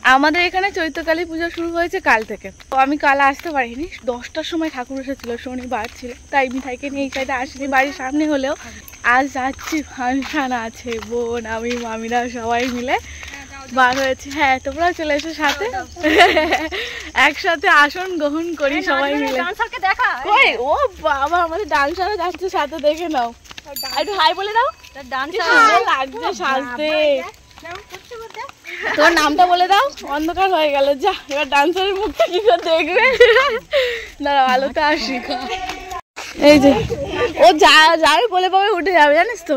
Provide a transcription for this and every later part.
আমাদের এখানে চৈত্রকালী পুজো শুরু হয়েছে কাল থেকে। তো আমি কাল আসতে পারিনি, 10টার সময় ঠাকুর এসেছিল, শনিবার ছিল, তাই মিঠাইকে নিয়ে এই সাইডে আসিনি। বাড়ির সামনে হলেও আজ যাচ্ছি, ফাংশন আছে, বোন আমি মামিরা সবাই মিলে বার হয়েছে। হ্যাঁ, তোমরাও চলে এসো সাথে, একসাথে আসন গ্রহণ করি সবাই মিলে। কই ও বাবা, আমাদের ডান্সারও যাচ্ছে সাথে, দেখে নাও, একটু হাই বলে দাও। লাগছে সাজতে। তোর নামটা বলে দাও, অন্ধকার হয়ে গেল, যা এবার ডান্সারের মুখটা কি করে দেখবে। দাঁড়াও আলোতে আসি। এই যে ও যাবে বলে পাবে উঠে যাবে, জানিস তো।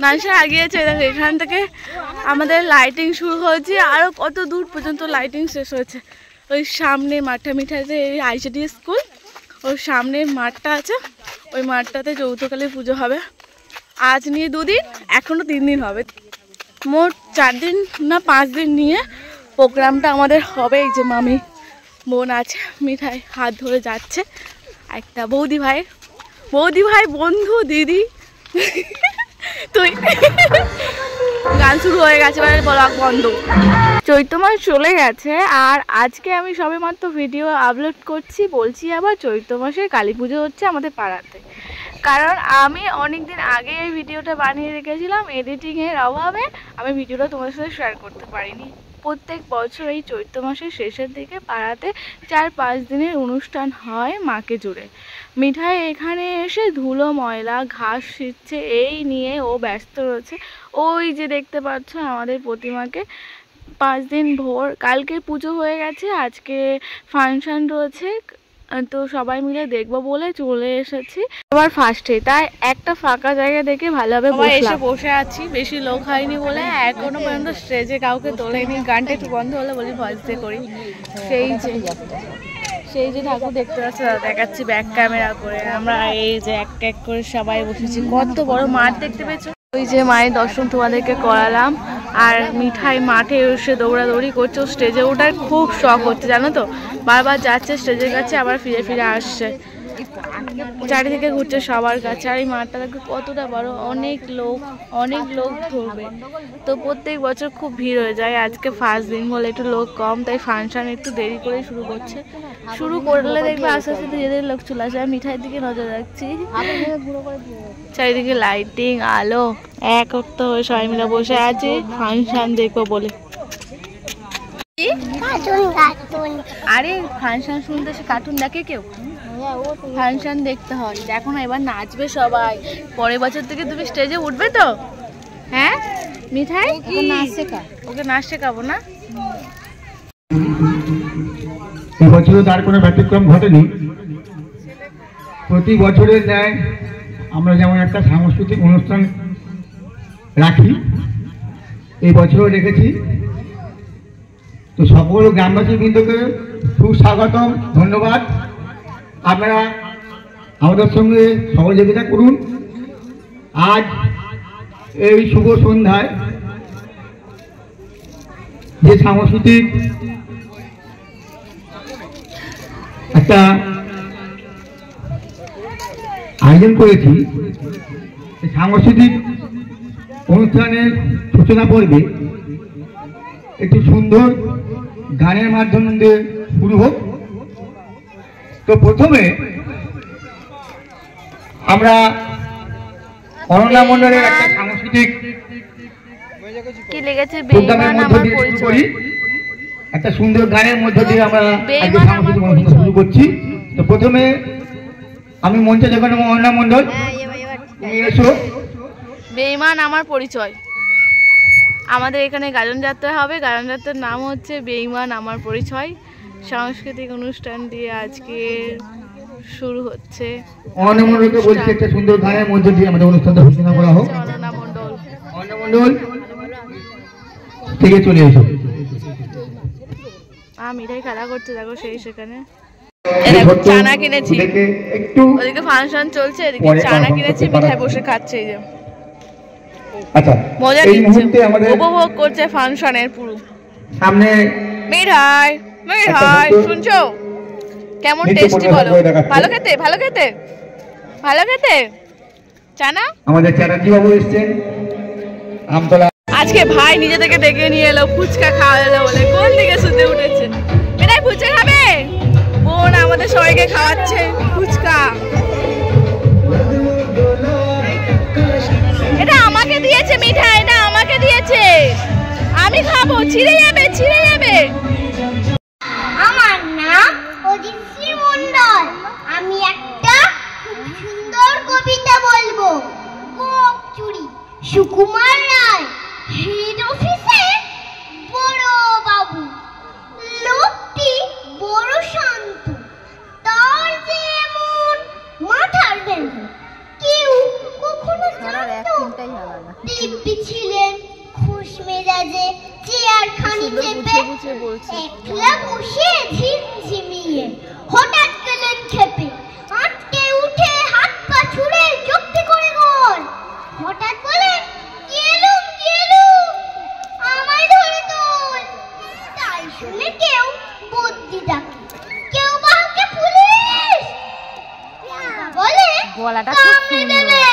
ডান্সার আগিয়েছে, দেখো এখান থেকে আমাদের লাইটিং শুরু হয়েছে, আরো কত দূর পর্যন্ত লাইটিং শেষ হয়েছে। ওই সামনে মাঠটা, মিঠাইতে আইসিডি স্কুল, ওর সামনে মাঠটা আছে, ওই মাঠটাতে চৌদ্দকালী পুজো হবে। আজ নিয়ে 2 দিন, এখনো 3 দিন হবে, মোট 4 দিন না 5 দিন নিয়ে প্রোগ্রামটা আমাদের হবে। এই যে মামি বোন আছে, মিঠাই হাত ধরে যাচ্ছে, একটা বৌদি ভাই বন্ধু দিদি, তুই গান শুরু হয়ে গেছে, এবার ব্লগ বন্ধ। চৈত্র মাস চলে গেছে, আর আজকে আমি সবেমাত্র ভিডিও আপলোড করছি, বলছি আবার চৈত্র মাসে কালী পুজো হচ্ছে আমাদের পাড়াতে। কারণ আমি অনেক দিন আগে এই ভিডিওটা বানিয়ে রেখেছিলাম, এডিটিংয়ের অভাবে আমি ভিডিওটা তোমাদের সাথে শেয়ার করতে পারিনি। প্রত্যেক বছর এই চৈত্র মাসের শেষের দিকে পাড়াতে 4-5 দিনের অনুষ্ঠান হয় মাকে জুড়ে। মিঠাই এখানে এসে ধুলো ময়লা ঘাস ছিঁড়ছে, এই নিয়ে ও ব্যস্ত রয়েছে। ওই যে দেখতে পাচ্ছ আমাদের প্রতিমাকে 5 দিন ভোর, কালকে পুজো হয়ে গেছে, আজকে ফাংশন রয়েছে, তো সবাই মিলে দেখবো বলে চলে এসেছি আবার ফার্স্টে। তাই একটা ফাঁকা জায়গা দেখে ভালোভাবে এসে বসে আছি, বেশি লোক হয়নি বলে এখনো পর্যন্ত স্টেজে কাউকে তোলেনি। গানটা একটু বন্ধ হলে বলি ভয়েস দিয়ে করি। সেই যে ঠাকুর দেখতে পাচ্ছ, দেখাচ্ছি ব্যাক ক্যামেরা করে। আমরা এই যে এক করে সবাই বসেছি, কত বড় মাঠ দেখতে পেয়েছো। ওই যে মায়ের দর্শন তোমাদেরকে করালাম, আর মিঠাই মাঠে এসে দৌড়াদৌড়ি করছে, স্টেজে ওঠার খুব শখ হচ্ছে জানো তো, বারবার যাচ্ছে স্টেজের কাছে, আবার ফিরে আসছে, চারিদিকে ঘুরছে সবার কাছে। আর এই মাঠটা দেখো কতটা বড়, অনেক লোক ধরবে, তো প্রত্যেক বছর খুব ভিড় হয়ে যায়। আজকে ফার্স্ট দিন বলে একটু লোক কম, তাই ফাংশন একটু দেরি করে শুরু করছে। শুরু করলে দেখবে আস্তে আস্তে ধীরে ধীরে লোক চলে আসে। মিঠাইয়ের দিকে নজর রাখছি, চারিদিকে লাইটিং আলো এক করতে হয়ে সবাই মিলে বসে আছে ফাংশন দেখবো বলে। আরে ফাংশন শুনতে সে কার্টুন দেখে কেউ? ফাংশন দেখতে হয়। দেখো না এবার নাচবে সবাই, পরের বছর থেকে তুমি স্টেজে উঠবে তো? হ্যাঁ মিঠাই, ওকে নাচ শেখাবো না? এবছরও তার কোনো ব্যতিক্রম ঘটেনি। প্রতি বছরের ন্যায় আমরা যেমন একটা সাংস্কৃতিক অনুষ্ঠান রাখি, এই বছরও রেখেছি। তো সকল গ্রামবাসী বৃন্দকে সুস্বাগতম, ধন্যবাদ। আপনারা আমাদের সঙ্গে সহযোগিতা করুন। আজ এই শুভ সন্ধ্যায় যে সাংস্কৃতিক একটা আয়োজন করেছি, সাংস্কৃতিক অনুষ্ঠানের সূচনা পর্বে একটি সুন্দর গানের মাধ্যম দিয়ে শুরু হোক। তো প্রথমে আমরা অনন্যা মণ্ডলের একটা সাংস্কৃতিক প্রোগ্রামের মধ্য দিয়ে শুরু করি। একটা সুন্দর গানের মধ্য দিয়ে আমরা সাংস্কৃতিক অনুষ্ঠান শুরু করছি। তো প্রথমে আমি মঞ্চে যখন অনন্যা মণ্ডল, তুমি এসো। বেঈমান আমার পরিচয়। আমাদের এখানে গাজন যাত্রা হবে, গাজন যাত্রার নাম হচ্ছে বেঈমান আমার পরিচয়। সাংস্কৃতিক অনুষ্ঠান দিয়ে আজকে শুরু হচ্ছে। অনন্যা মণ্ডলকে বলছি একটা সুন্দর গানের মধ্য দিয়ে আমাদের অনুষ্ঠানটা সূচনা করা হোক। অনন্যা মণ্ডল থেকে চলে এসো। মিঠাই খেলা করছে, দেখো সেই সেখানে চানা কিনেছি, ওদিকে ফাংশন চলছে, এদিকে চানা কিনেছি, মিঠাই বসে খাচ্ছে। এই যে মজা নিচ্ছে, উপভোগ করছে ফাংশনের পুরো সামনে। মিঠাই শুনছো কেমন টেস্টি বলো? ভালো খেতে চানা। আমাদের চ্যাটার্জি বাবু এসেছেন আমতলা। আজকে ভাই নিজে থেকে ডেকে নিয়ে এলো, ফুচকা খাওয়া এলো বলে। কোন দিকে ছিঁড়ে যাবে ছিঁড়ে যাবে। আমার নাম অদিতি মণ্ডল। আমি একটা খুব সুন্দর কবিতা বলবো। গোপ চুরি। সুকুমার রায় হেড অফিসে বড় বাবু। লোকটি বড় শান্ত, তার যেমন মাথার ব্যাঙ। কেউ কখনো জানতো দিব্যি ছিলেন খুশ মেজাজে, চেয়ার খানি চেপে একলা বসে ঝিমঝিমিয়ে। হঠাৎ গেলেন খেপে, আটকে উঠে হাত পা ছুড়ে জপ্তি করে গোল। হঠাৎ বলেন, গেলুম গেলুম, আমায় ধরে তোল। তাই শুনে কেউ বদ্যি ডাকে, কেউ বাহাকে পুলিশ বলে, কামড়ে দেবে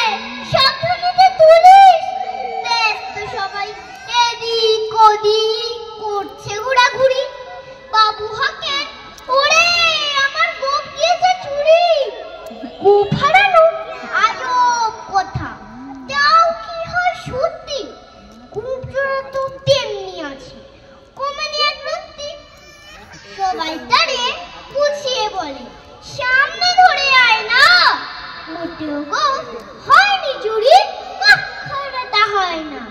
সাবধানে তুলিস। ব্যস্ত সবাই এদিক ওদিক করছে ঘোরাঘুরি। বাবু হাঁকেন, ওরে আমার গোপ গিয়েছে চুরি। গোপ হারানো আজব কথা, তাও কি হয় সত্যি? গোপ জোড়া তো তেমনি আছে, কমেনি এক রত্তি। সবাই দাঁড়িয়ে বুঝিয়ে বলে, সামনে ধরে আয় না। মোটেও গোপ হয়নি চুরি, তা হয় না।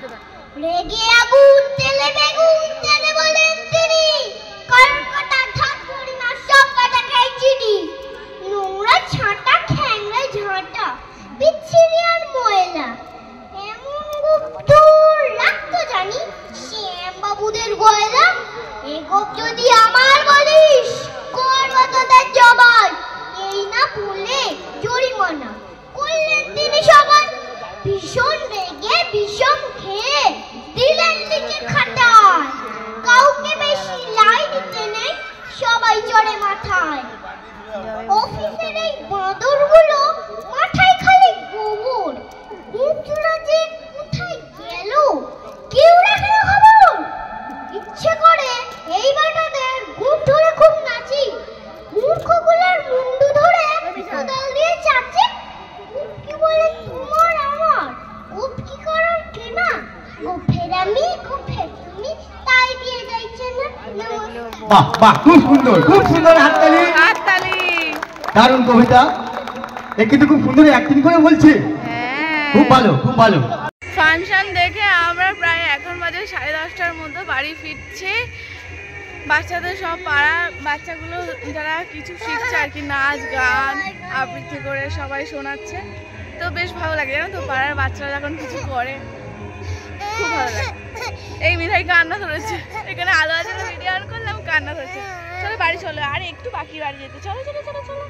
রেগে আগুন তেলে বেগুন তেলে বলেন তিনি, কারণ কাটা ধাত করি না, সব কাটা খাই চিনি। নোংরা ছাঁটা খ্যাংরা ঝাঁটা বিচ্ছিরি আর ময়লা, এমন গুপ্ত রাখতো জানি শ্যাম বাবুদের গয়লা। এ গোপ যদি আমার বলিস, করবো তোদের জবাই। এই না বলে জরিমানা করলেন তিনি সবাই। ভীষণ রেগে বিষম খেয়ে দিলেন লিখে খাটায়। কাউকে বেশি লাই দিতে নেই, সবাই চড়ে মাথায়। অফিসের এই বাঁদরগুলো মাথায় খালি গোবর। মুখচুরা যে কোথায় গেল কেউ রাখে না খবর। ইচ্ছে করে এই বাটাদের গুপ ধরে খুব নাচি। মূর্খগুলোর মুন্ডু ধরে কোদাল দিয়ে চাচি। কি বলে তোমার আমার, গোপ কি করার কেনা। গোফের আমি গোফের তুমি, তাই দিয়ে যাইছে না। বাহ বাহ, খুব সুন্দর খুব সুন্দর। হাততালি হাততালি। দারুণ কবিতা, এ কিন্তু খুব সুন্দর অ্যাক্টিং করে বলছে। খুব ভালো খুব ভালো। ফাংশন দেখে আমরা প্রায় এখন বাজে 10:30টার মধ্যে বাড়ি ফিরছি। বাচ্চাদের সব পাড়ার বাচ্চাগুলো যারা কিছু শিখছে আর কি, নাচ গান আবৃত্তি করে সবাই শোনাচ্ছে। তো বেশ ভালো লাগে জানো তো, পাড়ার বাচ্চারা যখন কিছু করে খুব ভালো লাগে। এই মিঠাই কান্না ধরেছে, এখানে আলো আছে না, ভিডিও অন করলাম, কান্না ধরেছে। চলো বাড়ি চলো, আর একটু বাকি বাড়ি যেতে। চলো চলো চলো চলো।